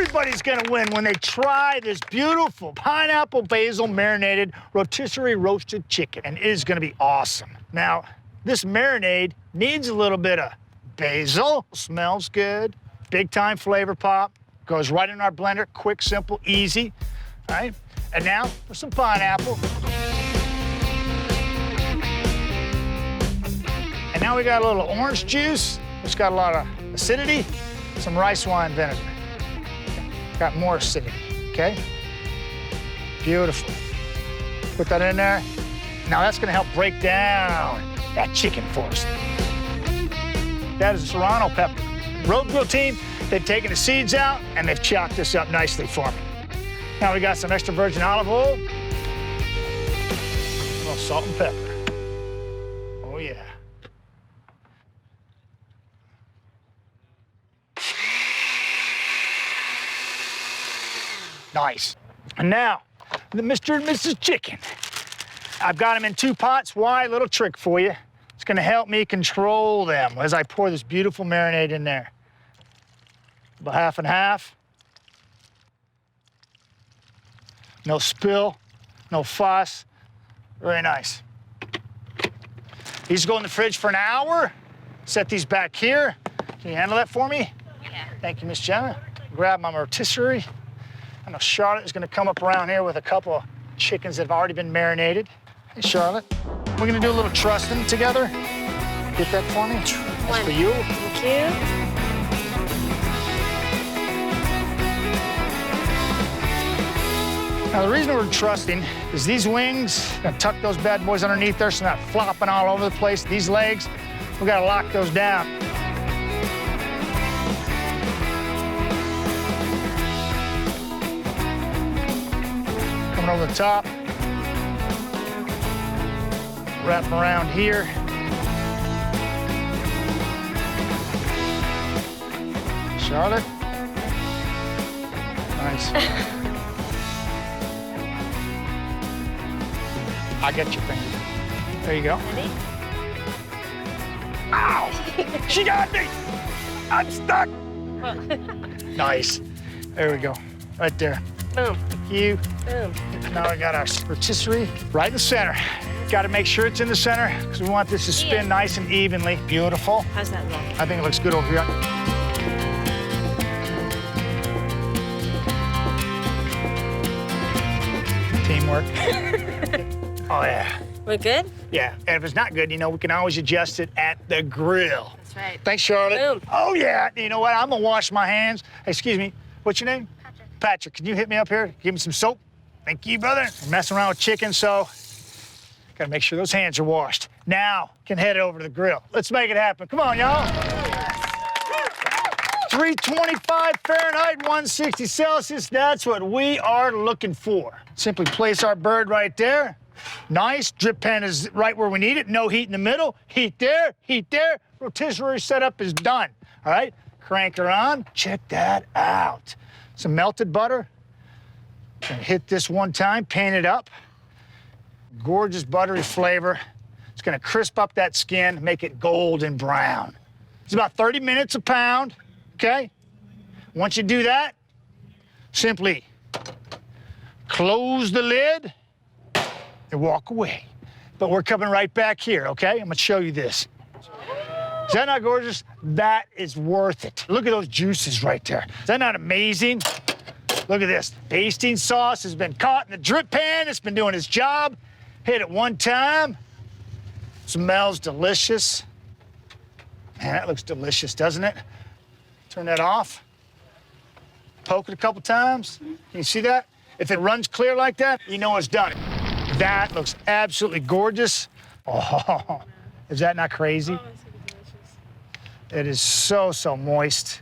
Everybody's gonna win when they try this beautiful pineapple basil marinated rotisserie roasted chicken, and it is gonna be awesome. Now, this marinade needs a little bit of basil. Smells good. Big time flavor pop. Goes right in our blender. Quick, simple, easy. All right. And now for some pineapple. And now we got a little orange juice. It's got a lot of acidity. Some rice wine vinegar. Got more acidity, okay? Beautiful. Put that in there. Now that's gonna help break down that chicken for us. That is a serrano pepper. Road Grill team, they've taken the seeds out and they've chopped this up nicely for me. Now we got some extra virgin olive oil, a little salt and pepper. Oh yeah. Nice. And now, the Mr. and Mrs. Chicken. I've got them in 2 pots. Why? A little trick for you. It's gonna help me control them as I pour this beautiful marinade in there. About half and half. No spill, no fuss. Very nice. These go in the fridge for an hour. Set these back here. Can you handle that for me? Yeah. Thank you, Miss Jenna. Grab my rotisserie. I know Charlotte is gonna come up around here with a couple of chickens that have already been marinated. Hey, Charlotte. We're gonna do a little trusting together. Get that for me? That's for you. Thank you. Now, the reason we're trusting is these wings, gonna tuck those bad boys underneath there so they're not flopping all over the place. These legs, we gotta lock those down. Coming over the top. Wrap around here. Charlotte. Nice. I get your finger. There you go. Ready? Ow! She got me! I'm stuck! Nice. There we go. Right there. Boom. Thank you. Boom. Now I got our rotisserie right in the center. Got to make sure it's in the center because we want this to spin nice and evenly. Beautiful. How's that look? I think it looks good over here. Teamwork. Oh, yeah. We're good? Yeah, and if it's not good, you know, we can always adjust it at the grill. That's right. Thanks, Charlotte. Boom. Oh, yeah. You know what? I'm going to wash my hands. Excuse me. What's your name? Patrick. Patrick, can you hit me up here? Give me some soap. Thank you, brother. I'm messing around with chicken, so got to make sure those hands are washed. Now, can head over to the grill. Let's make it happen. Come on, y'all. 325 Fahrenheit, 160 Celsius. That's what we are looking for. Simply place our bird right there. Nice. Drip pan is right where we need it. No heat in the middle. Heat there, heat there. Rotisserie setup is done. All right, crank her on. Check that out. Some melted butter. Gonna hit this one time, pan it up. Gorgeous buttery flavor. It's gonna crisp up that skin, make it golden brown. It's about 30 minutes a pound, okay? Once you do that, simply close the lid and walk away. But we're coming right back here, okay? I'm gonna show you this. Is that not gorgeous? That is worth it. Look at those juices right there. Is that not amazing? Look at this. Basting sauce has been caught in the drip pan. It's been doing its job. Hit it one time. Smells delicious. Man, that looks delicious, doesn't it? Turn that off. Poke it a couple times. Can you see that? If it runs clear like that, you know it's done. That looks absolutely gorgeous. Oh, is that not crazy? Oh, it's so delicious. It is so, so moist.